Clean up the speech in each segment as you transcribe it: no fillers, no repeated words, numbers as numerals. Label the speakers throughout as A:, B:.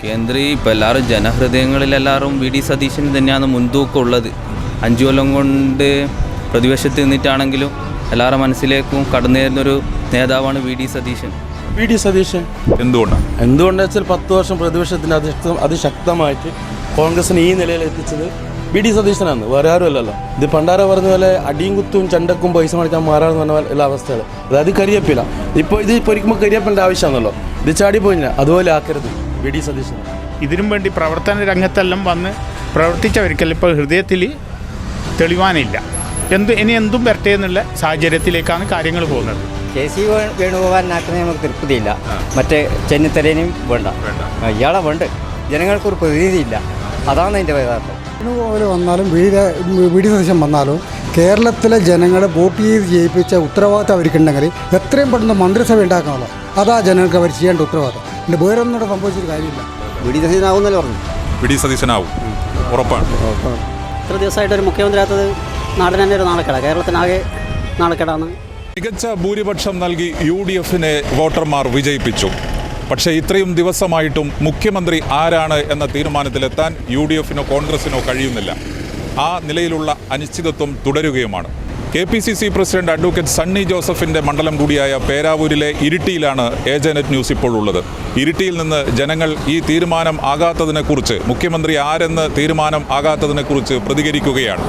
A: മുഖ്യമന്ത്രി ഇപ്പോൾ എല്ലാവരും ജനഹൃദയങ്ങളിലെല്ലാവരും വി ഡി സതീശൻ തന്നെയാണ് മുൻതൂക്കം ഉള്ളത്. 5 കൊല്ലം കൊണ്ട് പ്രതിപക്ഷത്ത് നിന്നിട്ടാണെങ്കിലും എല്ലാവരുടെ മനസ്സിലേക്കും കടന്നു വരുന്നൊരു നേതാവാണ് വി ഡി സതീശൻ.
B: എന്തുകൊണ്ടാണെന്ന് വെച്ചാൽ 10 വർഷം പ്രതിപക്ഷത്തിന് അതിശക്തമായിട്ട് കോൺഗ്രസിനെ ഈ നിലയിൽ എത്തിച്ചത് വി ഡി സതീശനാണ്, വേറെ ആരും അല്ലല്ലോ. ഇത് പണ്ടാര പറഞ്ഞ പോലെ അടിയും കുത്തും ചണ്ടക്കും പൈസ മേടിക്കാൻ മാറാന്ന് പറഞ്ഞ എല്ലാ അവസ്ഥകൾ. അതായത് കരിയപ്പില്ല. ഇപ്പോൾ ഇത് പൊരിക്കുമ്പോൾ കരിയപ്പിൻ്റെ ആവശ്യമാണല്ലോ. ഇത് ചാടിപ്പോയില്ല, അതുപോലെ ആക്കരുത് വി ഡി സതീശൻ.
C: ഇതിനും വേണ്ടി പ്രവർത്തന രംഗത്തെല്ലാം വന്ന് പ്രവർത്തിച്ചവർക്കെല്ലാം ഇപ്പോൾ ഹൃദയത്തിൽ തെളിവാനില്ല. ഇനി എന്തും വരട്ടെ എന്നുള്ള സാഹചര്യത്തിലേക്കാണ് കാര്യങ്ങൾ പോകുന്നത്.
D: കെ.സി. വേണുഗോപാലിനാക്കുന്നത് നമുക്ക് തൃപ്തിയില്ല. മറ്റേ ചെന്നിത്തലേനും വേണ്ട, ഇയാളെ വേണ്ട. ജനങ്ങൾക്കൊരു പ്രതിനിധിയില്ല, അതാണ് അതിൻ്റെ യഥാർത്ഥം.
E: വേണുഗോപാൽ വന്നാലും വി ഡി സതീശൻ വന്നാലും കേരളത്തിലെ ജനങ്ങളെ വോട്ട് ചെയ്ത് ജയിപ്പിച്ച ഉത്തരവാദിത്തം അവർക്കുണ്ടെങ്കിൽ എത്രയും പെട്ടെന്ന് മന്ത്രിസഭ ഉണ്ടാക്കാമല്ലോ. അതാ ജനങ്ങൾക്ക് അവർ ചെയ്യേണ്ട ഉത്തരവാദിത്തം. പിന്നെ വേറൊന്നും കൂടെ സംഭവിച്ചൊരു കാര്യമില്ല.
D: വി ഡി സതീശനാവുന്നല്ലേ പറഞ്ഞു.
F: വി ഡി സതീശനാവും, ഉറപ്പാണ്.
G: ഇത്ര ദിവസമായിട്ട് ഒരു മുഖ്യമന്ത്രി ആത്തത് നാടിന് തന്നെ ഒരു നാണക്കേടാണ്, കേരളത്തിനാകെ നാണക്കേടാണ്.
F: മികച്ച ഭൂരിപക്ഷം നൽകി UDFനെ വോട്ടർമാർ വിജയിപ്പിച്ചു. പക്ഷേ ഇത്രയും ദിവസമായിട്ടും മുഖ്യമന്ത്രി ആരാണ് എന്ന തീരുമാനത്തിലെത്താൻ UDFനോ കോൺഗ്രസിനോ കഴിയുന്നില്ല. ആ നിലയിലുള്ള അനിശ്ചിതത്വം തുടരുകയുമാണ്. KPCC പ്രസിഡന്റ് അഡ്വക്കേറ്റ് സണ്ണി ജോസഫിൻ്റെ മണ്ഡലം കൂടിയായ പേരാവൂരിലെ ഇരിട്ടിയിലാണ് ഏജനറ്റ് ന്യൂസ് ഇപ്പോൾ ഉള്ളത്. ഇരിട്ടിയിൽ നിന്ന് ജനങ്ങൾ ഈ തീരുമാനം ആകാത്തതിനെക്കുറിച്ച്, മുഖ്യമന്ത്രി ആരെന്ന് തീരുമാനം ആകാത്തതിനെക്കുറിച്ച് പ്രതികരിക്കുകയാണ്.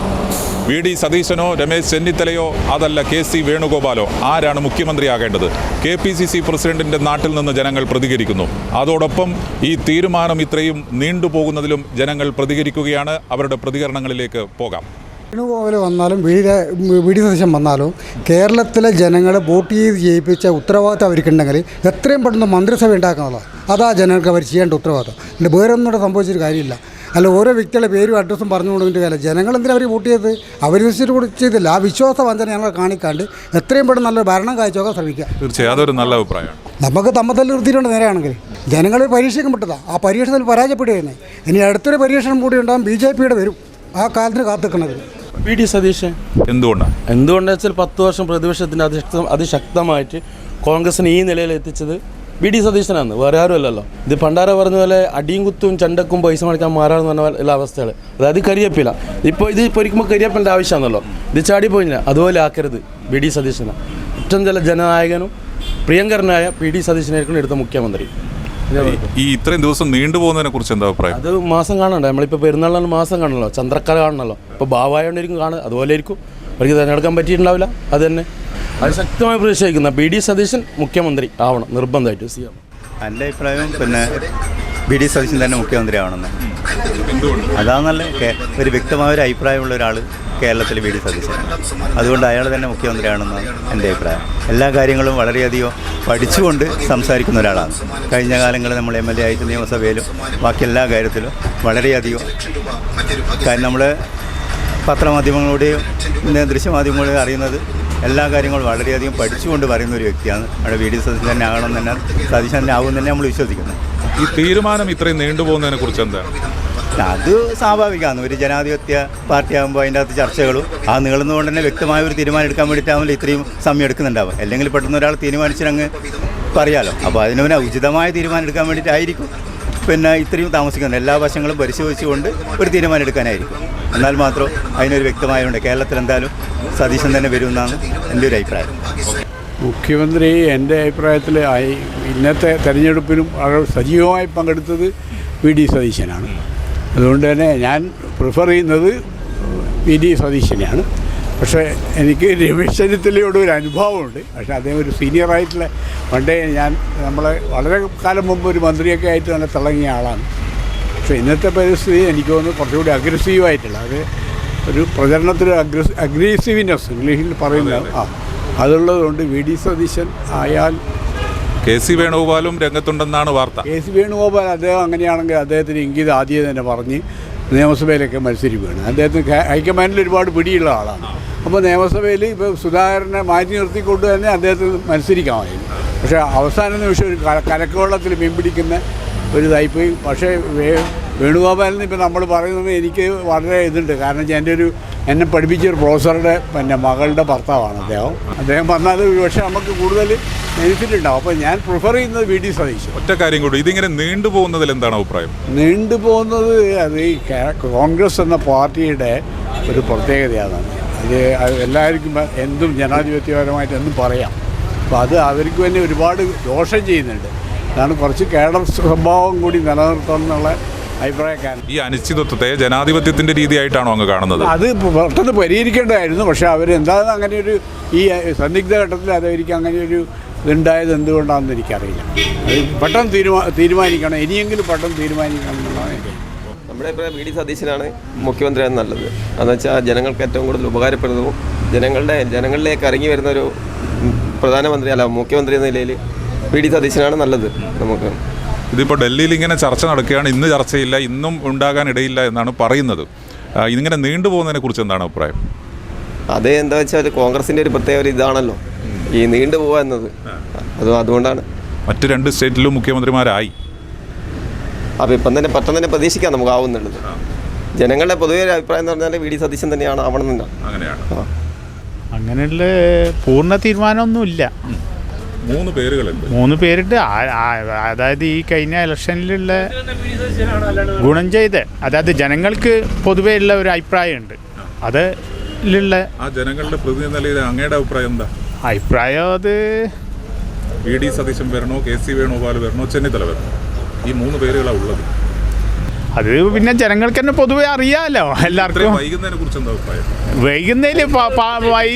F: വി ഡി സതീശനോ രമേശ് ചെന്നിത്തലയോ അതല്ല KC വേണുഗോപാലോ ആരാണ് മുഖ്യമന്ത്രിയാകേണ്ടത്? KPCC പ്രസിഡന്റിൻ്റെ നാട്ടിൽ നിന്ന് ജനങ്ങൾ പ്രതികരിക്കുന്നു. അതോടൊപ്പം ഈ തീരുമാനം ഇത്രയും നീണ്ടുപോകുന്നതിലും ജനങ്ങൾ പ്രതികരിക്കുകയാണ്. അവരുടെ പ്രതികരണങ്ങളിലേക്ക് പോകാം.
E: വേണുഗോപാൽ വന്നാലും വി ഡി സതീശൻ വന്നാലും കേരളത്തിലെ ജനങ്ങളെ വോട്ട് ചെയ്ത് ജയിപ്പിച്ച ഉത്തരവാദിത്തം അവർക്കുണ്ടെങ്കിൽ എത്രയും പെട്ടെന്ന് മന്ത്രിസഭ ഉണ്ടാക്കാമല്ലോ. അതാ ജനങ്ങൾക്ക് അവർ ചെയ്യേണ്ട ഉത്തരവാദിത്തം. പിന്നെ വേറൊന്നും കൂടെ സംഭവിച്ചൊരു കാര്യമില്ല. അല്ല, ഓരോ വ്യക്തികളുടെ പേരും അഡ്രസ്സും പറഞ്ഞു കൊടുക്കേണ്ട കാര്യം. ജനങ്ങൾ എന്തിനാണ് അവർ വോട്ട് ചെയ്തത്? അവർ വിശ്വസിച്ചിട്ട് ചെയ്തില്ല. ആ വിശ്വാസവഞ്ചന ഞങ്ങൾ കാണിക്കാണ്ട് എത്രയും പെട്ടെന്ന് നല്ലൊരു ഭരണം കാഴ്ചവെക്കാൻ ശ്രമിക്കുക.
F: തീർച്ചയായും അതൊരു നല്ല അഭിപ്രായമാണ്.
E: നമുക്ക് തമ്മത്തല്ല് നിർത്തിയിട്ടുണ്ട് നേരെയാണെങ്കിൽ. ജനങ്ങൾ പരീക്ഷയ്ക്കും വിട്ടതാണ്. ആ പരീക്ഷണത്തിൽ പരാജയപ്പെടുകയാണ്. ഇനി അടുത്തൊരു പരീക്ഷണം കൂടി ഉണ്ടാകും, BJPയുടെ വരും. ആ കാലത്തിന് കാത്തിക്കുന്നത്
B: വി ഡി സതീശൻ.
F: എന്തുകൊണ്ടാണെന്ന്
B: വെച്ചാൽ 10 വർഷം പ്രതിപക്ഷത്തിന് അതിശക്തമായിട്ട് കോൺഗ്രസിനെ ഈ നിലയിൽ എത്തിച്ചത് വി ഡി സതീശനാണ്, വേറെ ആരും അല്ലല്ലോ. ഇത് പണ്ടാര പറഞ്ഞ പോലെ അടിയും കുത്തും ചണ്ടക്കും പൈസ മേടിക്കാൻ മാറാന്ന് പറഞ്ഞ എല്ലാ അവസ്ഥകൾ. അതായത് കരിയപ്പില്ല. ഇപ്പോൾ ഇത് പൊരിക്കുമ്പോൾ കരിയപ്പിൻ്റെ ആവശ്യമാണല്ലോ. ഇത് ചാടിപ്പോയില്ല, അതുപോലെ ആക്കരുത് വി ഡി സതീശനാണ്. ഏറ്റവും ചില ജനനായകനും പ്രിയങ്കരനായ വി ഡി സതീശനായിരിക്കും എടുത്ത മുഖ്യമന്ത്രി.
F: ഈ ഇത്രയും ദിവസം നീണ്ടുപോകുന്നതിനെ കുറിച്ച് എന്താ അഭിപ്രായം?
B: അത് മാസം കാണണ്ടേ? നമ്മളിപ്പോൾ പെരുന്നാളിന് മാസം കാണണല്ലോ, ചന്ദ്രക്കല കാണണല്ലോ. ഇപ്പോൾ ഭാവമായോണ്ടിരിക്കും കാണുക, അതുപോലെ ആയിരിക്കും. അവർക്ക് തിരഞ്ഞെടുക്കാൻ പറ്റിയിട്ടുണ്ടാവില്ല. അത് തന്നെ അത് ശക്തമായി പ്രതിഷേധിക്കുന്ന വി ഡി സതീശൻ മുഖ്യമന്ത്രി ആവണം നിർബന്ധമായിട്ട്.
D: എൻ്റെ അഭിപ്രായം പിന്നെ വി ഡി സതീശൻ തന്നെ മുഖ്യമന്ത്രി ആവണമെന്ന്. അതാണല്ലേ ഒരു വ്യക്തമായ അഭിപ്രായമുള്ള ഒരാൾ കേരളത്തിൽ വി ഡി സതീശൻ. അതുകൊണ്ട് അയാൾ തന്നെ മുഖ്യമന്ത്രിയാണെന്നാണ് എൻ്റെ അഭിപ്രായം. എല്ലാ കാര്യങ്ങളും വളരെയധികം പഠിച്ചുകൊണ്ട് സംസാരിക്കുന്ന ഒരാളാണ്. കഴിഞ്ഞ കാലങ്ങളിൽ നമ്മൾ MLA ആയിട്ട് നിയമസഭയിലും ബാക്കി എല്ലാ കാര്യത്തിലും വളരെയധികം കാര്യം നമ്മൾ പത്രമാധ്യമങ്ങളുടെയും ദൃശ്യമാധ്യമങ്ങളുടെയും അറിയുന്നത് എല്ലാ കാര്യങ്ങളും വളരെയധികം പഠിച്ചുകൊണ്ട് പറയുന്ന ഒരു വ്യക്തിയാണ്. അവിടെ വി ഡി സതീശൻ തന്നെ ആകണം തന്നെ, സതീശൻ തന്നെ ആകും തന്നെ നമ്മൾ വിശ്വസിക്കുന്നത്.
F: ഈ തീരുമാനം ഇത്രയും നീണ്ടുപോകുന്നതിനെ കുറിച്ച് എന്താണ്?
D: അത് സ്വാഭാവികമാണ്. ഒരു ജനാധിപത്യ പാർട്ടിയാകുമ്പോൾ അതിൻ്റെ അകത്ത് ചർച്ചകളും ആ നീളുന്നതുകൊണ്ട് തന്നെ വ്യക്തമായ ഒരു തീരുമാനം എടുക്കാൻ വേണ്ടിയിട്ടാവുമ്പോൾ ഇത്രയും സമയം എടുക്കുന്നുണ്ടാവും. അല്ലെങ്കിൽ പെട്ടെന്ന് ഒരാൾ തീരുമാനിച്ചിട്ടങ്ങ് പറയാമല്ലോ. അപ്പോൾ അതിന് ഉചിതമായ തീരുമാനം എടുക്കാൻ വേണ്ടിയിട്ടായിരിക്കും പിന്നെ ഇത്രയും താമസിക്കുന്നത്. എല്ലാ വശങ്ങളും പരിശോധിച്ചുകൊണ്ട് ഒരു തീരുമാനം എടുക്കാനായിരിക്കും. എന്നാൽ മാത്രം അതിനൊരു വ്യക്തമായതുകൊണ്ട് കേരളത്തിൽ എന്തായാലും സതീശൻ തന്നെ വരുമെന്നാണ് എൻ്റെ ഒരു അഭിപ്രായം.
C: മുഖ്യമന്ത്രി എൻ്റെ അഭിപ്രായത്തിൽ ഇന്നത്തെ തെരഞ്ഞെടുപ്പിലും വളരെ സജീവമായി പങ്കെടുത്തത് വി ഡി സതീശനാണ്. അതുകൊണ്ട് തന്നെ ഞാൻ പ്രിഫർ ചെയ്യുന്നത് വി ഡി സതീശനെയാണ്. പക്ഷേ എനിക്ക് രമേശ് ചെന്നിത്തലയോട് ഒരു അനുഭവമുണ്ട്. പക്ഷേ അദ്ദേഹം ഒരു സീനിയറായിട്ടുള്ള പണ്ടേ നമ്മളെ വളരെ കാലം മുമ്പ് ഒരു മന്ത്രിയൊക്കെ ആയിട്ട് നല്ല തിളങ്ങിയ ആളാണ്. പക്ഷേ ഇന്നത്തെ പരിസ്ഥിതി എനിക്ക് തോന്നുന്നു കുറച്ചുകൂടി അഗ്രസീവായിട്ടുള്ള, അത് ഒരു പ്രചരണത്തിൽ അഗ്രസീവ്നെസ് ഇംഗ്ലീഷിൽ പറയുന്നത് അതുള്ളതുകൊണ്ട് വി ഡി സതീശൻ ആയാൽ.
F: KC വേണുഗോപാലും രംഗത്തുണ്ടെന്നാണ് വാർത്ത.
C: KC വേണുഗോപാൽ അദ്ദേഹം അങ്ങനെയാണെങ്കിൽ അദ്ദേഹത്തിന് ഇംഗിതം ആദ്യം തന്നെ പറഞ്ഞ് നിയമസഭയിലൊക്കെ മത്സരിക്കുകയാണ്. അദ്ദേഹത്തിന് ഹൈക്കമാൻഡിൽ ഒരുപാട് പിടിയുള്ള ആളാണ്. അപ്പോൾ നിയമസഭയിൽ ഇപ്പോൾ സുധാകരനെ മാറ്റി നിർത്തിക്കൊണ്ട് തന്നെ അദ്ദേഹത്തിന് മത്സരിക്കാമായിരുന്നു. പക്ഷേ അവസാന നിമിഷം ഒരു കലക്കവെള്ളത്തിൽ മീൻ പിടിക്കുന്ന ഒരു ഇതായിപ്പോയി. പക്ഷേ വേണുഗോപാലിന് ഇപ്പോൾ നമ്മൾ പറയുന്നത് എനിക്ക് വളരെ ഇതുണ്ട്. കാരണം എൻ്റെ ഒരു എന്നെ പഠിപ്പിച്ച ഒരു പ്രൊഫസറുടെ മകളുടെ ഭർത്താവാണ് അദ്ദേഹം വന്നാൽ പക്ഷേ നമുക്ക് കൂടുതൽ ബെനിഫിറ്റ് ഉണ്ടാവും. അപ്പോൾ ഞാൻ പ്രിഫർ ചെയ്യുന്നത് വി ഡി സതീശൻ.
F: ഒറ്റ കാര്യം കൂടി, ഇതിങ്ങനെ നീണ്ടുപോകുന്നതിൽ എന്താണ് അഭിപ്രായം?
C: നീണ്ടുപോകുന്നത് അത് ഈ കോൺഗ്രസ് എന്ന പാർട്ടിയുടെ ഒരു പ്രത്യേകതയാണ്. അത് എല്ലാവർക്കും എന്തും ജനാധിപത്യപരമായിട്ട് എന്തും പറയാം. അപ്പോൾ അത് അവർക്ക് തന്നെ ഒരുപാട് ദോഷം ചെയ്യുന്നുണ്ട്. അതാണ് കുറച്ച് കേഡർ സ്വഭാവം കൂടി നിലനിർത്തണം എന്നുള്ള അഭിപ്രായക്കാരൻ.
F: ഈ അനിശ്ചിതത്വത്തെ ജനാധിപത്യത്തിന്റെ രീതിയായിട്ടാണോ അങ്ങ് കാണുന്നത്?
C: അത് പെട്ടെന്ന് പരിഹരിക്കേണ്ടതായിരുന്നു. പക്ഷേ അവരെന്താണ് അങ്ങനെ ഒരു ഈ സന്ദിഗ്ധ ഘട്ടത്തിൽ അതായിരിക്കും അങ്ങനെ ഒരു ഇതുണ്ടായത് എന്തുകൊണ്ടാണെന്ന് എനിക്കറിയില്ല. അത് പെട്ടെന്ന് തീരുമാനിക്കണം, ഇനിയെങ്കിലും പെട്ടെന്ന് തീരുമാനിക്കണം എന്നുള്ളതാണ് എനിക്ക്.
H: നമ്മുടെ അഭിപ്രായം വി ഡി സതീശനാണ് മുഖ്യമന്ത്രിയാണ് നല്ലത്. അതെന്ന് വെച്ചാൽ ജനങ്ങൾക്ക് ഏറ്റവും കൂടുതൽ ഉപകാരപ്പെടുന്നതും ജനങ്ങളിലേക്ക് ഇറങ്ങി വരുന്നൊരു പ്രധാനമന്ത്രി അല്ല മുഖ്യമന്ത്രി എന്ന നിലയിൽ വി ഡി സതീശനാണ് നല്ലത് നമുക്ക്.
F: ഇതിപ്പോൾ ഡൽഹിയിൽ ഇങ്ങനെ ചർച്ച നടക്കുകയാണ്. ഇന്ന് ചർച്ചയില്ല, ഇന്നും ഉണ്ടാകാൻ ഇടയില്ല എന്നാണ് പറയുന്നത്. ഇതിങ്ങനെ നീണ്ടുപോകുന്നതിനെ കുറിച്ച് എന്താണ് അഭിപ്രായം?
H: അത് എന്താ വെച്ചാൽ കോൺഗ്രസിൻ്റെ ഒരു പ്രത്യേക ഒരു ഇതാണല്ലോ ഈ നീണ്ടുപോവുക എന്നത്. അതുകൊണ്ടാണ്
F: മറ്റ് 2 സ്റ്റേറ്റിലും മുഖ്യമന്ത്രിമാരായി.
H: അപ്പോൾ ഇപ്പം തന്നെ പെട്ടെന്ന് തന്നെ പ്രതീക്ഷിക്കാം നമുക്ക് ആവുന്നുള്ളത്. ജനങ്ങളുടെ പൊതുവെ ഒരു അഭിപ്രായം എന്ന് പറഞ്ഞാൽ വി ഡി സതീശൻ തന്നെയാണ് ആവണമെന്നില്ല.
F: അങ്ങനെയാണ്.
I: അങ്ങനെയുള്ള പൂർണ്ണ തീരുമാനമൊന്നുമില്ല.
F: 3 പേരുകളുണ്ട്.
I: 3 പേരുണ്ട്. അതായത് ഈ കഴിഞ്ഞ ഇലക്ഷനിലുള്ള ഗുണം ചെയ്ത് അതായത് ജനങ്ങൾക്ക് പൊതുവേ ഉള്ള ഒരു അഭിപ്രായമുണ്ട്. അതിലുള്ള
F: ആ ജനങ്ങളുടെ പ്രതിനിധി നിലയിൽ അങ്ങയുടെ അഭിപ്രായം എന്താ?
I: അഭിപ്രായം അത്
F: വി ഡി സതീശൻ വരണോ, കെ സി വേണുഗോപാൽ വരണോ, ചെന്നിത്തല വരണോ? ഈ 3 പേരുകളാണ് ഉള്ളത്.
I: അത് പിന്നെ ജനങ്ങൾക്ക് തന്നെ പൊതുവെ അറിയാമല്ലോ എല്ലാവർക്കും.
F: വൈകുന്നതിനെ കുറിച്ച് എന്താ അഭിപ്രായം?
I: വൈകുന്നതിൽ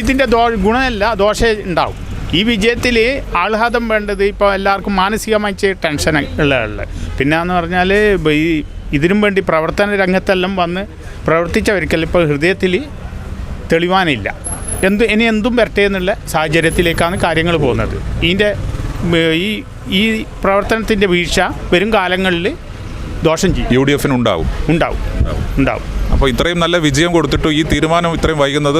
I: ഇതിൻ്റെ ഗുണമല്ല ദോഷം ഉണ്ടാവും. ഈ വിജയത്തിൽ ആഹ്ലാദം വേണ്ടത് ഇപ്പോൾ എല്ലാവർക്കും മാനസികമായി ടെൻഷൻ ഉള്ളത്. പിന്നെയെന്ന് പറഞ്ഞാൽ ഇതിനും വേണ്ടി പ്രവർത്തന രംഗത്തെല്ലാം വന്ന് പ്രവർത്തിച്ചവർക്കെല്ലാം ഇപ്പോൾ ഹൃദയത്തിൽ തെളിവാനില്ല. ഇനി എന്തും വരട്ടെ എന്നുള്ള സാഹചര്യത്തിലേക്കാണ് കാര്യങ്ങൾ പോകുന്നത്. ഇതിൻ്റെ ഈ പ്രവർത്തനത്തിൻ്റെ വീഴ്ച വരും കാലങ്ങളിൽ ദോഷം ചെയ്യും.
F: യു ഡി എഫിന് ഉണ്ടാവും. അപ്പോൾ ഇത്രയും നല്ല വിജയം കൊടുത്തിട്ട് ഈ തീരുമാനം ഇത്രയും വൈകുന്നത്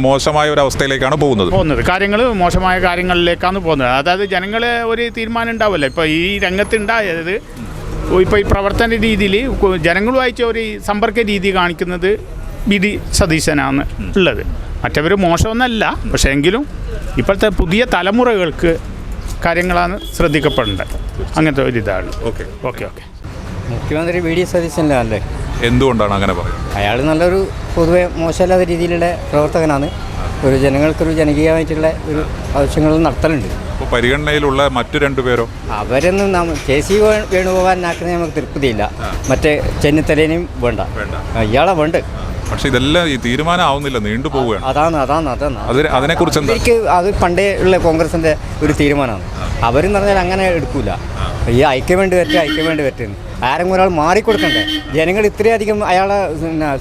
F: മോശമായ ഒരു അവസ്ഥയിലേക്കാണ് പോകുന്നത്.
I: കാര്യങ്ങൾ മോശമായ കാര്യങ്ങളിലേക്കാണ് പോകുന്നത്. അതായത് ജനങ്ങൾ ഒരു തീരുമാനം ഉണ്ടാവില്ല. ഇപ്പോൾ ഈ രംഗത്തുണ്ടായത് ഇപ്പോൾ ഈ പ്രവർത്തന രീതിയിൽ ജനങ്ങളുമായിട്ട് ഒരു സമ്പർക്ക രീതി കാണിക്കുന്നത് വി ഡി സതീശനാണ് ഉള്ളത്. മറ്റവർ മോശമൊന്നല്ല, പക്ഷേ എങ്കിലും ഇപ്പോഴത്തെ പുതിയ തലമുറകൾക്ക് കാര്യങ്ങളാണ് ശ്രദ്ധിക്കപ്പെടേണ്ടത്. അങ്ങനത്തെ ഒരു ഇതാണ്. ഓക്കെ
G: മുഖ്യമന്ത്രി വി ഡി സതീശൻ്റെ അല്ലേ?
F: എന്തുകൊണ്ടാണ് അങ്ങനെ പറയുന്നത്?
G: അയാൾ നല്ലൊരു പൊതുവെ മോശമല്ലാത്ത രീതിയിലുള്ള പ്രവർത്തകനാണ്. ഒരു ജനങ്ങൾക്കൊരു ജനകീയമായിട്ടുള്ള ഒരു ആവശ്യങ്ങൾ നടത്തലുണ്ട്.
F: അപ്പോൾ പരിഗണനയിലുള്ള മറ്റു 2 പേരോ?
G: അവരൊന്നും കെ സി വേണുഗോപാലിനാക്കുന്നത് നമുക്ക് തൃപ്തിയില്ല. മറ്റേ ചെന്നിത്തലേനെയും വേണ്ട, ഇയാളെ വേണ്ട.
F: പക്ഷേ ഇതെല്ലാം ഈ തീരുമാനം ആവുന്നില്ല, നീണ്ടുപോവുകയാണ്.
G: അതാണ്
F: അതിനെക്കുറിച്ച്
G: എനിക്ക് അത് പണ്ടേ ഉള്ള കോൺഗ്രസിൻ്റെ ഒരു തീരുമാനമാണ്. അവരെന്ന് പറഞ്ഞാൽ അങ്ങനെ എടുക്കൂല. ഈ ഐക്യവേണ്ടി പറ്റുന്നു. ആരെങ്കിലും ഒരാൾ മാറിക്കൊടുക്കണ്ടേ? ജനങ്ങൾ ഇത്രയധികം അയാളെ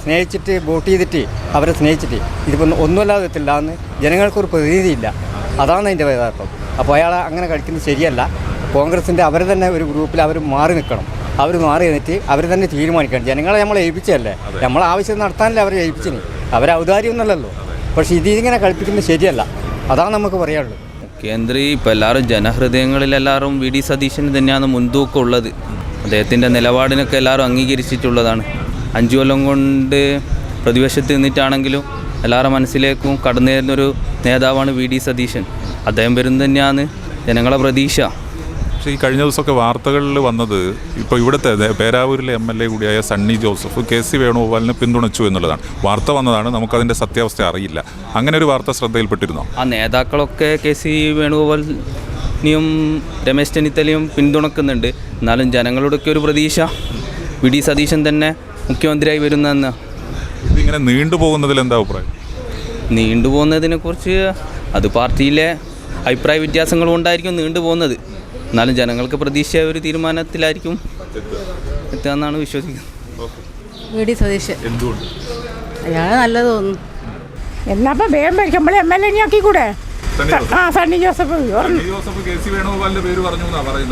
G: സ്നേഹിച്ചിട്ട് വോട്ട് ചെയ്തിട്ട് അവരെ സ്നേഹിച്ചിട്ട് ഇതിപ്പോൾ ഒന്നുമല്ലാതെ എത്തില്ല എന്ന് ജനങ്ങൾക്കൊരു പ്രതിനിധിയില്ല. അതാണ് അതിൻ്റെ യഥാർത്ഥം. അപ്പോൾ അയാളെ അങ്ങനെ കളിക്കുന്നത് ശരിയല്ല. കോൺഗ്രസിൻ്റെ അവർ തന്നെ ഒരു ഗ്രൂപ്പിൽ അവർ മാറി നിൽക്കണം. അവർ മാറി നിന്നിട്ട് അവർ തന്നെ തീരുമാനിക്കണം. ജനങ്ങളെ നമ്മളെ ഏൽപ്പിച്ചല്ലേ, നമ്മളെ ആവശ്യം നടത്താനല്ലേ അവരെ ഏൽപ്പിച്ചിന്. അവരെ ഔദാര്യമൊന്നുമല്ലല്ലോ. പക്ഷേ ഇതിങ്ങനെ കളിപ്പിക്കുന്നത് ശരിയല്ല. അതാണ് നമുക്ക് പറയാനുള്ളത്.
A: മുഖ്യമന്ത്രി ഇപ്പോൾ എല്ലാവരും ജനഹൃദയങ്ങളിലെല്ലാവരും വി ഡി സതീശന് തന്നെയാണ് മുൻതൂക്കം ഉള്ളത്. അദ്ദേഹത്തിൻ്റെ നിലപാടിനൊക്കെ എല്ലാവരും അംഗീകരിച്ചിട്ടുള്ളതാണ്. 5 കൊല്ലം കൊണ്ട് പ്രതിപക്ഷത്ത് നിന്നിട്ടാണെങ്കിലും എല്ലാവരുടെ മനസ്സിലേക്കും കടന്നു വരുന്നൊരു നേതാവാണ് വി ഡി സതീശൻ. അദ്ദേഹം വരും തന്നെയാണ് ജനങ്ങളെ പ്രതീക്ഷ.
F: പക്ഷേ ഈ കഴിഞ്ഞ ദിവസമൊക്കെ വാർത്തകളിൽ വന്നത് ഇപ്പോൾ ഇവിടുത്തെ പേരാവൂരിലെ MLA കൂടിയായ സണ്ണി ജോസഫ് കെ സി വേണുഗോപാലിനെ പിന്തുണച്ചു എന്നുള്ളതാണ്. വാർത്ത വന്നതാണ്, നമുക്കതിൻ്റെ സത്യാവസ്ഥ അറിയില്ല. അങ്ങനെ ഒരു വാർത്ത ശ്രദ്ധയിൽപ്പെട്ടിരുന്നോ?
A: ആ നേതാക്കളൊക്കെ കെ സി വേണുഗോപാലിനെയും രമേശ് ചെന്നിത്തലയും പിന്തുണക്കുന്നുണ്ട്. എന്നാലും ജനങ്ങളുടെയൊക്കെ ഒരു പ്രതീക്ഷ വി ഡി സതീശൻ തന്നെ മുഖ്യമന്ത്രിയായി വരുന്നതെന്ന്.
F: ഇതിങ്ങനെ നീണ്ടുപോകുന്നതിൽ എന്താ അഭിപ്രായം?
A: നീണ്ടുപോകുന്നതിനെക്കുറിച്ച് അത് പാർട്ടിയിലെ അഭിപ്രായ വ്യത്യാസങ്ങളും ഉണ്ടായിരിക്കും നീണ്ടുപോകുന്നത്. എന്നാലും ജനങ്ങൾക്ക് പ്രതീക്ഷ ഒരു തീരുമാനത്തിലായിരിക്കും എത്തുകയെന്നാണ് വിശ്വസിക്കുന്നത്.
J: വി ഡി സതീശൻ
F: എന്തുകൊണ്ട്?
J: അയാൾ നല്ലത് തോന്നുന്നു.
K: എന്നപ്പോൾ വേഗം ഭരിക്കുമ്പോൾ MLA ആക്കിക്കൂടെ? സണ്ണി ജോസഫ്.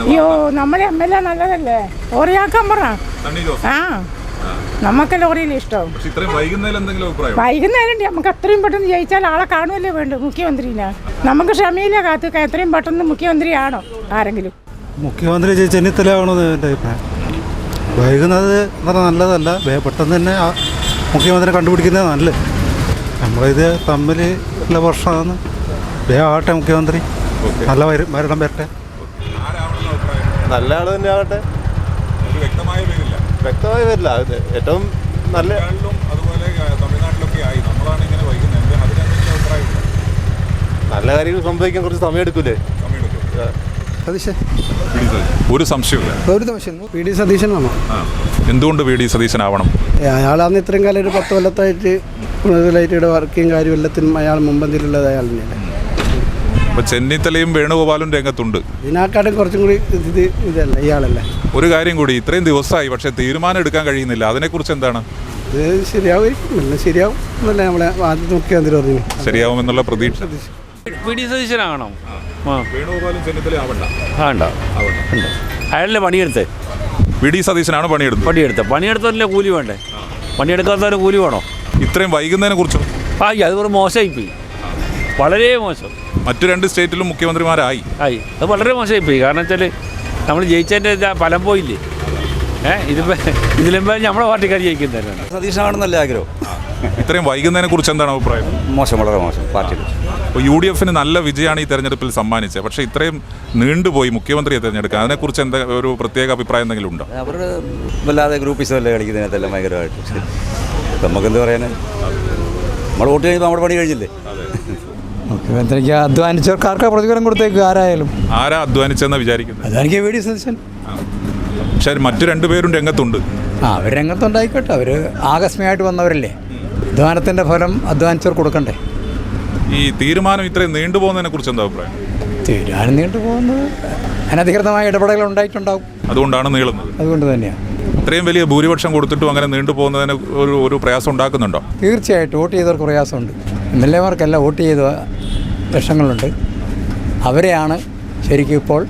K: അയ്യോ നമ്മളെ MLA നല്ലതല്ലേ, ഓറിയാക്കാൻ പറ. നമുക്ക് ലോറിയിൽ ഇഷ്ടം. വൈകുന്നേരം നമുക്ക് എത്രയും പെട്ടെന്ന് ജയിച്ചാൽ ആളെ കാണുമല്ലേ വേണ്ടു മുഖ്യമന്ത്രിനെ. നമുക്ക് ക്ഷമയില്ല കാത്തുക. എത്രയും പെട്ടെന്ന് മുഖ്യമന്ത്രിയാണോ ആരെങ്കിലും?
E: മുഖ്യമന്ത്രി ചെന്നിത്തല ആവണമെന്ന് എൻ്റെ അഭിപ്രായം. വൈകുന്നത് നല്ലതല്ല, പെട്ടെന്ന് തന്നെ മുഖ്യമന്ത്രിയെ കണ്ടുപിടിക്കുന്നത് നല്ലത്.
L: നമ്മളിത് തമ്മിൽ ഉള്ള പ്രശ്നമാണ്. ആവട്ടെ മുഖ്യമന്ത്രി, നല്ല ഭരണം വരട്ടെ.
H: നല്ല ആൾ തന്നെ ആകട്ടെ. വ്യക്തമായി വരില്ല. ഏറ്റവും നല്ല
F: അതുപോലെ തമിഴ്നാട്ടിലൊക്കെ ആയി, നമ്മളാണ് ഇങ്ങനെ വൈകുന്നത്. അതിനെന്തെങ്കിലും അഭിപ്രായമില്ല?
H: നല്ല കാര്യങ്ങൾ സംഭവിക്കാൻ കുറച്ച് സമയം എടുക്കൂലേ?
F: ഒരു സംശയമില്ല.
E: വി ഡി സതീശനാണോ?
F: എന്തുകൊണ്ട് വി ഡി സതീശനാവണം?
E: അയാളാന്ന് ഇത്രയും കാലം ഒരു 10 കൊല്ലത്തായിട്ട് കൂടുതലായിട്ട് ഇവിടെ വർക്കും കാര്യം എല്ലാത്തിനും അയാൾ മുമ്പന്തിയിലുള്ളത് അയാൾ തന്നെയല്ലേ.
F: അപ്പോൾ ചെന്നിത്തലയും വേണുഗോപാലും രംഗത്തുണ്ട്.
E: ഇതിനെക്കാട്ടും കുറച്ചും കൂടി ഇതല്ല ഇയാളല്ലേ.
F: ഒരു കാര്യം കൂടി, ഇത്രയും ദിവസമായി പക്ഷേ തീരുമാനം എടുക്കാൻ കഴിയുന്നില്ല. അതിനെക്കുറിച്ച് എന്താണ്?
E: ഇത് ശരിയാവും, ശരിയാവും എന്നല്ലേ നമ്മളെ ആദ്യത്തെ മുഖ്യമന്ത്രി പറഞ്ഞു.
F: ശരിയാവുമെന്നുള്ള പ്രതീക്ഷ.
M: V D സതീശനാകണം.
F: വേണുഗോപാലും ചെന്നിത്തലയും ആവണ്ട.
M: അയാളല്ലേ പണിയെടുത്ത്?
F: വി ഡി സതീശനാണ്
M: പണിയെടുത്തല്ലേ കൂലി വേണ്ടേ? പണിയെടുക്കാത്തവരെ കൂലി വേണോ?
F: ഇത്രയും വൈകുന്നതിനെ കുറിച്ചോ?
M: അത് ഒരു മോശമായിപ്പോയി, വളരെ മോശം.
F: മറ്റു 2 സ്റ്റേറ്റിലും മുഖ്യമന്ത്രിമാരായി.
M: അത് വളരെ മോശമായിപ്പോയി. കാരണം വെച്ചാൽ നമ്മൾ ജയിച്ചതിൻ്റെ ഫലം പോയില്ലേ. ഇതിലെമ്പോ നമ്മളെ പാർട്ടിക്കാർ ജയിക്കുന്നതന്നെയാണ്.
L: സതീശനാണെന്നല്ലേ ആഗ്രഹം.
F: ഇത്രയും വൈകുന്നതിനെ കുറിച്ച് എന്താണ് അഭിപ്രായം?
L: മോശം, വളരെ മോശം. പാർട്ടിയിൽ
F: ഇപ്പോൾ UDF നല്ല വിജയമാണ് ഈ തെരഞ്ഞെടുപ്പിൽ സമ്മാനിച്ചത്. പക്ഷേ ഇത്രയും നീണ്ടുപോയി മുഖ്യമന്ത്രിയെ തിരഞ്ഞെടുക്കുക. അതിനെക്കുറിച്ച് എന്താ ഒരു പ്രത്യേക അഭിപ്രായം എന്തെങ്കിലും ഉണ്ടോ?
L: അവർ വല്ലാതെ ഗ്രൂപ്പിസമല്ലേ കളിക്കുന്നതിനകത്തെല്ലാം ഭയങ്കരമായിട്ട്. നമുക്കെന്ത് പറയാൻ, നമ്മൾ വോട്ട് കഴിയുമ്പോൾ നമ്മുടെ പണി കഴിഞ്ഞില്ലേ.
E: മുഖ്യമന്ത്രിക്ക് അധ്വാനിച്ചവർക്കാർക്കാ പ്രതിഫലം കൊടുത്തേക്ക് ആരായാലും.
F: ആരാ അധ്വാനിച്ചെന്ന് വിചാരിക്കുന്നത്?
E: അതായിരിക്കും വി ഡി സതീശൻ.
F: പക്ഷേ മറ്റു 2 പേരും രംഗത്തുണ്ട്.
E: അവർ രംഗത്തുണ്ടായിക്കോട്ടെ, അവർ ആകസ്മികമായിട്ട് വന്നവരല്ലേ. അധ്വാനത്തിൻ്റെ ഫലം അധ്വാനിച്ചവർ കൊടുക്കണ്ടേ.
F: ഈ തീരുമാനം ഇത്രയും നീണ്ടുപോകുന്നതിനെ കുറിച്ച് എന്താ അഭിപ്രായം?
E: തീരുമാനം നീണ്ടുപോകുന്നത് അനധികൃതമായ ഇടപെടലുകൾ ഉണ്ടായിട്ടുണ്ടാവും,
F: അതുകൊണ്ടാണ് നീളുന്നത്.
E: അതുകൊണ്ട് തന്നെയാണ്.
F: ഇത്രയും വലിയ ഭൂരിപക്ഷം കൊടുത്തിട്ടും അങ്ങനെ നീണ്ടുപോകുന്നതിന് ഒരു പ്രയാസം ഉണ്ടാക്കുന്നുണ്ടോ?
E: തീർച്ചയായിട്ടും വോട്ട് ചെയ്തവർക്ക് പ്രയാസമുണ്ട്. MLA-മാർക്കല്ല വോട്ട് ചെയ്ത ലക്ഷങ്ങളുണ്ട്. അവരെയാണ് ശരിക്കും ഇപ്പോൾ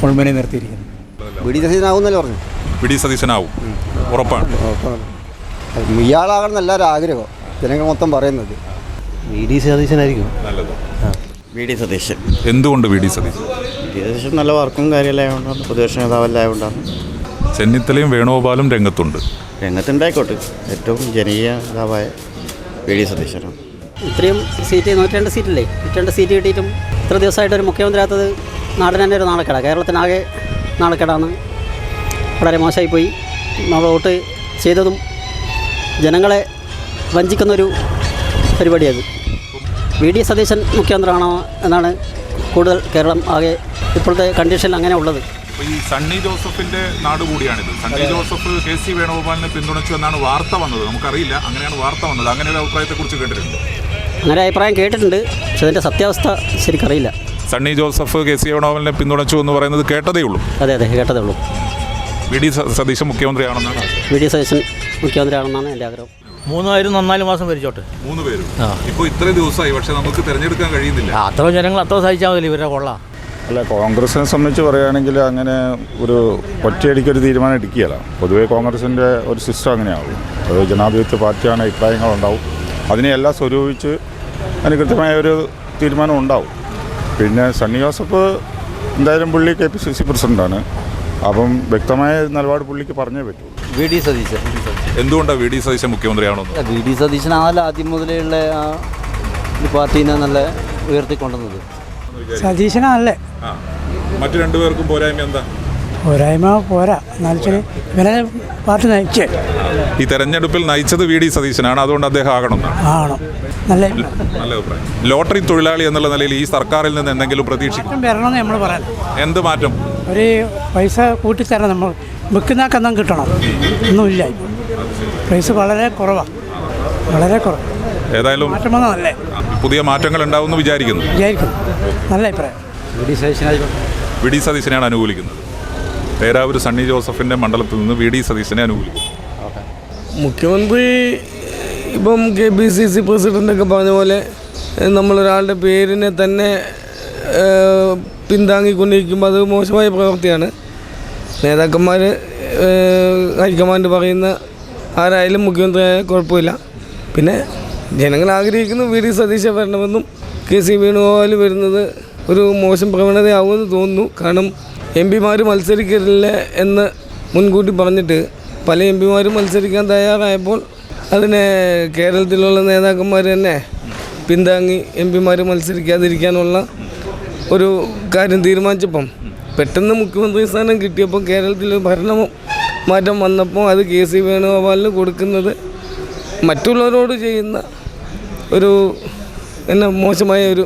E: മുൾമുനയിൽ നിർത്തിയിരിക്കുന്നത്.
G: വി ഡി സതീശനാവുന്നല്ലേ പറഞ്ഞു.
F: വി ഡി സതീശനാവും, ഉറപ്പാണ്.
G: ഇയാളാകണം എല്ലാവരും ആഗ്രഹം, ജനങ്ങൾ മൊത്തം പറയുന്നത്.
L: വി ഡി സതീശനായിരിക്കും
F: നല്ലത്.
G: V D Satheesan.
F: എന്തുകൊണ്ട് V D Satheesan?
G: V D Satheesan നല്ല വർക്കും കാര്യമെല്ലാം ആയതുകൊണ്ടാണ്, പ്രതിപക്ഷ നേതാവെല്ലായതുകൊണ്ടാണ്.
F: ചെന്നിത്തലയും വേണുഗോപാലും രംഗത്തുണ്ട്.
G: രംഗത്തുണ്ടായിക്കോട്ടെ. ഏറ്റവും ജനകീയ നേതാവായ വി ഡി സതീശനാണ്.
J: ഇത്രയും സീറ്റ് 102 സീറ്റില്ലേ, 102 സീറ്റ് കിട്ടിയിട്ടും ഇത്ര ദിവസമായിട്ട് ഒരു മുഖ്യമന്ത്രി ആകാത്തത് നാടിന് തന്നെ ഒരു നാണക്കേടാണ്. കേരളത്തിനാകെ നാണക്കേടാണ്. വളരെ മോശമായിപ്പോയി. നമ്മൾ വോട്ട് ചെയ്തതും ജനങ്ങളെ വഞ്ചിക്കുന്നൊരു പരിപാടിയത്. വി ഡി സതീശൻ മുഖ്യമന്ത്രിയാണോ എന്നാണ് കൂടുതൽ കേരളം ആകെ ഇപ്പോഴത്തെ കണ്ടീഷനിൽ അങ്ങനെ ഉള്ളത്.
F: ഈ സണ്ണി ജോസഫിന്റെ നാട് കൂടിയാണിത്. സണ്ണി ജോസഫ് KC വേണുഗോപാലിനെ പിന്തുണച്ചു എന്നാണ് വാർത്ത വന്നത്. നമുക്കറിയില്ല, അങ്ങനെയാണ് വാർത്ത വന്നത്. അങ്ങനെ ഒരു അഭിപ്രായത്തെക്കുറിച്ച് കേട്ടിട്ടുണ്ട്?
J: അങ്ങനെ അഭിപ്രായം കേട്ടിട്ടുണ്ട്, പക്ഷെ അതിൻ്റെ സത്യാവസ്ഥ ശരിക്കറിയില്ല.
F: സണ്ണി ജോസഫ് KC വേണുഗോപാലിനെ പിന്തുണച്ചു എന്ന് പറയുന്നത് കേട്ടതേ ഉള്ളൂ.
J: അതെ കേട്ടതേ ഉള്ളൂ.
F: വി ഡി സതീശൻ മുഖ്യമന്ത്രിയാണെന്നാണ്?
J: വി ഡി സതീശൻ മുഖ്യമന്ത്രിയാണെന്നാണ് എൻ്റെ ആഗ്രഹം.
L: 3 പേരും 4 മാസം ഭരിച്ചോട്ടെ.
F: 3 പേരും ഇപ്പോൾ ഇത്രയും ദിവസമായി, പക്ഷെ നമുക്ക് തിരഞ്ഞെടുക്കാൻ കഴിയുന്നില്ല.
L: അത്ര ജനങ്ങൾ അത്ര സഹിച്ചാൽ മതി ഇവരെ കൊള്ളാം.
N: അല്ല, കോൺഗ്രസിനെ സംബന്ധിച്ച് പറയുകയാണെങ്കിൽ അങ്ങനെ ഒരു ഒറ്റയടിക്കൊരു തീരുമാനം എടുക്കുകയല്ല. പൊതുവേ കോൺഗ്രസിൻ്റെ ഒരു സിസ്റ്റം അങ്ങനെയാവും. ഒരു ജനാധിപത്യ പാർട്ടിയാണ്, അഭിപ്രായങ്ങളുണ്ടാവും. അതിനെ എല്ലാം സ്വരൂപിച്ച് അതിന് കൃത്യമായ ഒരു തീരുമാനം ഉണ്ടാവും. പിന്നെ സണ്ണി ജോസഫ് എന്തായാലും പുള്ളി KPCC പ്രസിഡൻ്റാണ്. അപ്പം വ്യക്തമായ നിലപാട് പുള്ളിക്ക് പറഞ്ഞേ പറ്റൂ.
L: V D Satheesan.
F: എന്തുകൊണ്ടാണ് വി ഡി സതീശൻ മുഖ്യമന്ത്രിയാണോ?
L: വി ഡി സതീശനാണല്ലോ ആദ്യം മുതലുള്ള ആ പാർട്ടീനെ നല്ല ഉയർത്തിക്കൊണ്ടുവന്നത്.
E: സതീശനല്ലേ.
F: മറ്റു 2 പേർക്കും പോരായ്മ എന്താ?
E: പോരായ്മ പോരാ എന്നാലും ഇവരെ പാർട്ടി നയിച്ചേ.
F: ഈ തെരഞ്ഞെടുപ്പിൽ നയിച്ചത് വി ഡി സതീശനാണ്, അതുകൊണ്ട് അദ്ദേഹം ആകണം.
E: നല്ല
F: അഭിപ്രായം. ലോട്ടറി തൊഴിലാളി എന്നുള്ള നിലയിൽ ഈ സർക്കാരിൽ നിന്ന് എന്തെങ്കിലും പ്രതീക്ഷിക്കും?
E: വരണമെന്ന് നമ്മൾ പറയാം.
F: എന്ത് മാറ്റം?
E: ഒരു പൈസ കൂട്ടിത്തരണം, നമ്മൾ വെക്കുന്നക്കെന്തും കിട്ടണം. ഒന്നുമില്ല, പ്രൈസ് വളരെ കുറവാണ്, വളരെ കുറവ്.
F: ഏതായാലും
E: മാറ്റം വന്നതല്ലേ,
F: പുതിയ മാറ്റങ്ങൾ ഉണ്ടാവുമെന്ന് വിചാരിക്കുന്നു.
E: നല്ല അഭിപ്രായം.
F: വി ഡി സതീശനെയാണ് അനുകൂലിക്കുന്നത്. പേരാവൂർ സണ്ണി ജോസഫിൻ്റെ മണ്ഡലത്തിൽ നിന്ന് വി ഡി സതീശനെ അനുകൂലിക്കും.
B: മുഖ്യമന്ത്രി ഇപ്പം KPCC പ്രസിഡൻ്റൊക്കെ പറഞ്ഞ പോലെ നമ്മളൊരാളുടെ പേരിനെ തന്നെ പിന്താങ്ങിക്കൊണ്ടിരിക്കുമ്പോൾ അത് മോശമായ പ്രവൃത്തിയാണ്. നേതാക്കന്മാർ ഹൈക്കമാൻഡ് പറയുന്ന ആരായാലും മുഖ്യമന്ത്രിയായാൽ കുഴപ്പമില്ല. പിന്നെ ജനങ്ങൾ ആഗ്രഹിക്കുന്നു വി ഡി സതീശൻ വരണമെന്നും KC വേണുഗോപാൽ വരുന്നത് ഒരു മോശം പ്രവണതയാവുമെന്ന് തോന്നുന്നു. കാരണം MP-മാർ മത്സരിക്കില്ല എന്ന് മുൻകൂട്ടി പറഞ്ഞിട്ട് പല MP-മാരും മത്സരിക്കാൻ തയ്യാറായപ്പോൾ
O: അതിനെ കേരളത്തിലുള്ള നേതാക്കന്മാർ തന്നെ പിന്താങ്ങി MP-മാർ മത്സരിക്കാതിരിക്കാനുള്ള ഒരു കാര്യം തീരുമാനിച്ചപ്പം പെട്ടെന്ന് മുഖ്യമന്ത്രി സ്ഥാനം കിട്ടിയപ്പോൾ കേരളത്തിൽ ഭരണ മാറ്റം വന്നപ്പോൾ അത് KC വേണുഗോപാലിന് കൊടുക്കുന്നത് മറ്റുള്ളവരോട് ചെയ്യുന്ന ഒരു മോശമായ ഒരു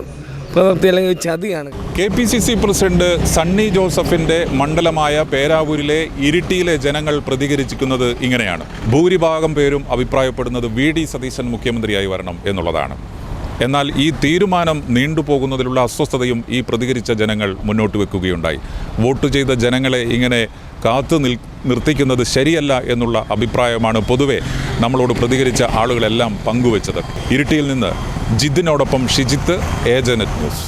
O: പ്രവൃത്തി അല്ലെങ്കിൽ ചതിയാണ്.
F: KPCC പ്രസിഡന്റ് സണ്ണി ജോസഫിൻ്റെ മണ്ഡലമായ പേരാവൂരിലെ ഇരിട്ടിയിലെ ജനങ്ങൾ പ്രതികരിച്ചിരിക്കുന്നത് ഇങ്ങനെയാണ്. ഭൂരിഭാഗം പേരും അഭിപ്രായപ്പെടുന്നത് VD സതീശൻ മുഖ്യമന്ത്രിയായി വരണം എന്നുള്ളതാണ്. എന്നാൽ ഈ തീരുമാനം നീണ്ടുപോകുന്നതിലുള്ള അസ്വസ്ഥതയും ഈ പ്രതികരിച്ച ജനങ്ങൾ മുന്നോട്ട് വെക്കുകയുണ്ടായി. വോട്ട് ചെയ്ത ജനങ്ങളെ ഇങ്ങനെ കാത്തു നിർത്തിക്കുന്നത് ശരിയല്ല എന്നുള്ള അഭിപ്രായമാണ് പൊതുവെ നമ്മളോട് പ്രതികരിച്ച ആളുകളെല്ലാം പങ്കുവച്ചത്. ഇരിട്ടിയിൽ നിന്ന് ജിതിനോടൊപ്പം ഷിജിത്ത്, ഏജനറ്റ് ന്യൂസ്.